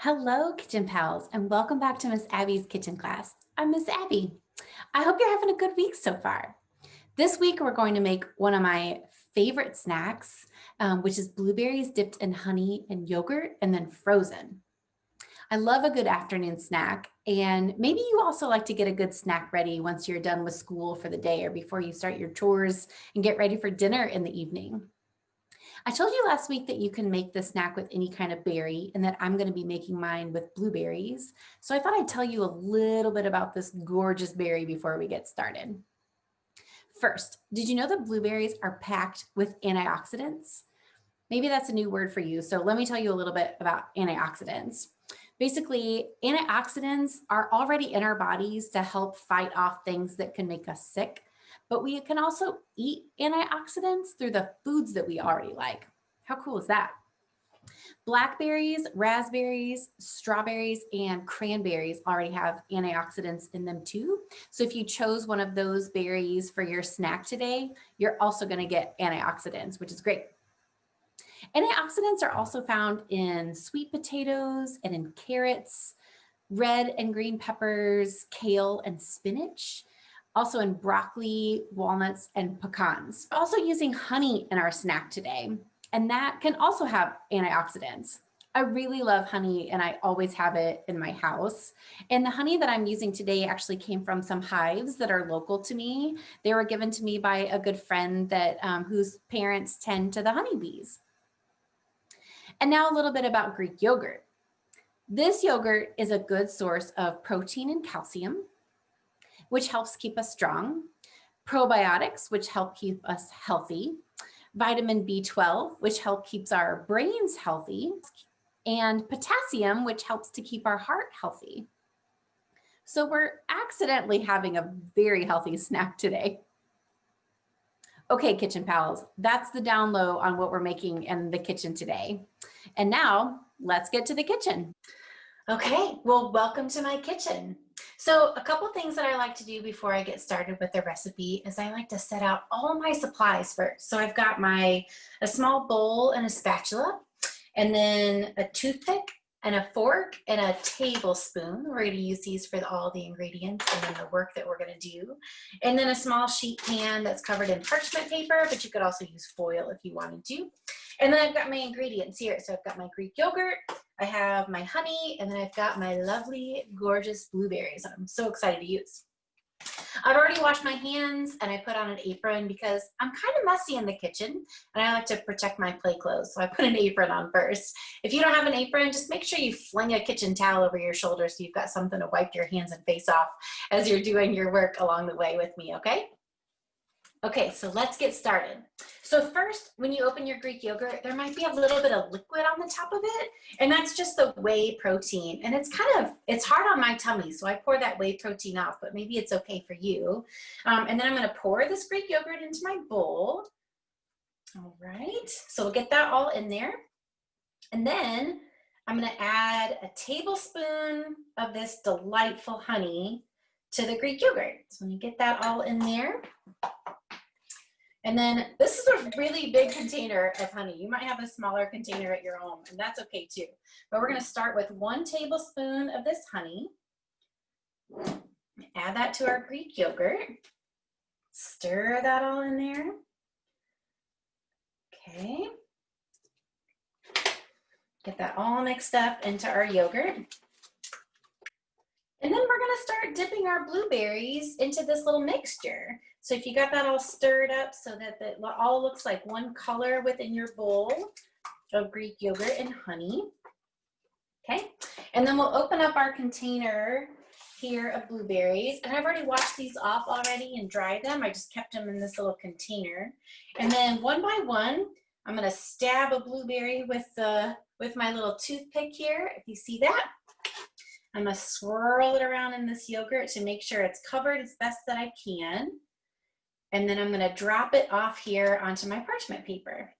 Hello, Kitchen Pals, and welcome back to Miss Abby's Kitchen Class. I'm Miss Abby. I hope you're having a good week so far. This week, we're going to make one of my favorite snacks, which is blueberries dipped in honey and yogurt and then frozen. I love a good afternoon snack, and maybe you also like to get a good snack ready once you're done with school for the day or before you start your chores and get ready for dinner in the evening. I told you last week that you can make the snack with any kind of berry and that I'm going to be making mine with blueberries. So I thought I'd tell you a little bit about this gorgeous berry before we get started. First, did you know that blueberries are packed with antioxidants? Maybe that's a new word for you. So let me tell you a little bit about antioxidants. Basically, antioxidants are already in our bodies to help fight off things that can make us sick, but we can also eat antioxidants through the foods that we already like. How cool is that? Blackberries, raspberries, strawberries, and cranberries already have antioxidants in them too. So if you chose one of those berries for your snack today, you're also going to get antioxidants, which is great. Antioxidants are also found in sweet potatoes and in carrots, red and green peppers, kale, and spinach. Also in broccoli, walnuts, and pecans. We're also using honey in our snack today, and that can also have antioxidants. I really love honey and I always have it in my house. And the honey that I'm using today actually came from some hives that are local to me. They were given to me by a good friend that whose parents tend to the honeybees. And now a little bit about Greek yogurt. This yogurt is a good source of protein and calcium, which helps keep us strong, probiotics, which help keep us healthy, vitamin B12, which help keeps our brains healthy, and potassium, which helps to keep our heart healthy. So we're accidentally having a very healthy snack today. Okay, Kitchen Pals, that's the down low on what we're making in the kitchen today. And now let's get to the kitchen. Okay, well, welcome to my kitchen. So a couple things that I like to do before I get started with the recipe is I like to set out all my supplies first. So I've got a small bowl and a spatula, and then a toothpick and a fork and a tablespoon. We're going to use these for all the ingredients and then the work that we're going to do. And then a small sheet pan that's covered in parchment paper, but you could also use foil if you wanted to. And then I've got my ingredients here. So I've got my Greek yogurt, I have my honey, and then I've got my lovely, gorgeous blueberries I'm so excited to use. I've already washed my hands and I put on an apron because I'm kind of messy in the kitchen and I like to protect my play clothes. So I put an apron on first. If you don't have an apron, just make sure you fling a kitchen towel over your shoulder so you've got something to wipe your hands and face off as you're doing your work along the way with me, okay? Okay, so let's get started. So first, when you open your Greek yogurt, there might be a little bit of liquid on the top of it, and that's just the whey protein. And it's hard on my tummy, so I pour that whey protein off, but maybe it's okay for you. And then I'm gonna pour this Greek yogurt into my bowl. All right, so we'll get that all in there. And then I'm gonna add a tablespoon of this delightful honey to the Greek yogurt. So when you get that all in there, and then this is a really big container of honey. You might have a smaller container at your home, and that's okay too. But we're gonna start with 1 tablespoon of this honey. Add that to our Greek yogurt. Stir that all in there. Okay. Get that all mixed up into our yogurt. And then we're gonna start dipping our blueberries into this little mixture. So if you got that all stirred up so that it all looks like one color within your bowl of Greek yogurt and honey, okay? And then we'll open up our container here of blueberries. And I've already washed these off already and dried them. I just kept them in this little container. And then one by one, I'm gonna stab a blueberry with my little toothpick here, if you see that. I'm gonna swirl it around in this yogurt to make sure it's covered as best that I can. And then I'm gonna drop it off here onto my parchment paper.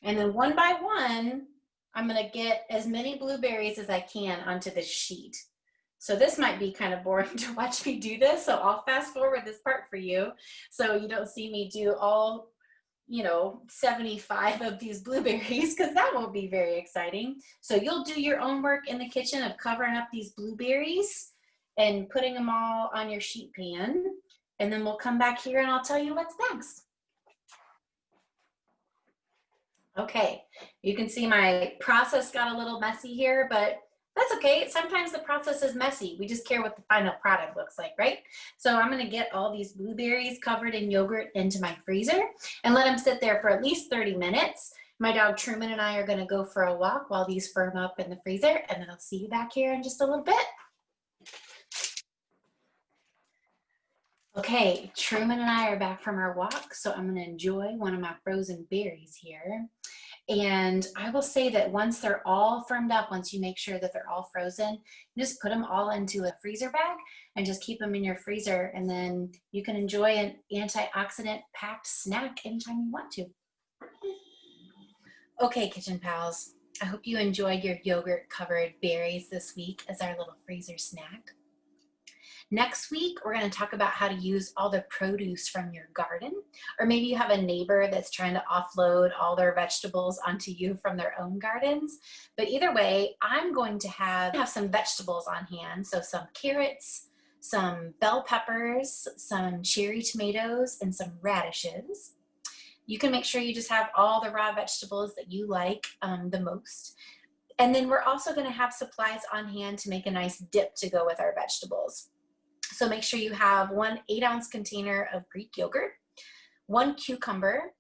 And then one by one, I'm gonna get as many blueberries as I can onto this sheet. So this might be kind of boring to watch me do this, so I'll fast forward this part for you so you don't see me do all 75 of these blueberries, because that won't be very exciting. So you'll do your own work in the kitchen of covering up these blueberries and putting them all on your sheet pan. And then we'll come back here and I'll tell you what's next. Okay, you can see my process got a little messy here, but that's okay. Sometimes the process is messy. We just care what the final product looks like, right? So I'm gonna get all these blueberries covered in yogurt into my freezer and let them sit there for at least 30 minutes. My dog Truman and I are gonna go for a walk while these firm up in the freezer, and then I'll see you back here in just a little bit. Okay, Truman and I are back from our walk, so I'm gonna enjoy one of my frozen berries here. And I will say that once they're all firmed up, once you make sure that they're all frozen, just put them all into a freezer bag and just keep them in your freezer. And then you can enjoy an antioxidant packed snack anytime you want to. Okay, Kitchen Pals, I hope you enjoyed your yogurt covered berries this week as our little freezer snack. Next week, we're going to talk about how to use all the produce from your garden, or maybe you have a neighbor that's trying to offload all their vegetables onto you from their own gardens. But either way, I'm going to have some vegetables on hand. So some carrots, some bell peppers, some cherry tomatoes, and some radishes. You can make sure you just have all the raw vegetables that you like the most. And then we're also going to have supplies on hand to make a nice dip to go with our vegetables. So make sure you have 1 8-ounce container of Greek yogurt, 1 cucumber,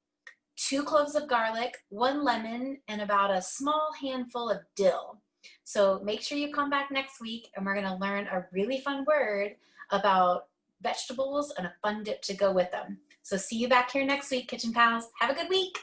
2 cloves of garlic, 1 lemon, and about a small handful of dill. So make sure you come back next week and we're going to learn a really fun word about vegetables and a fun dip to go with them. So see you back here next week, Kitchen Pals. Have a good week.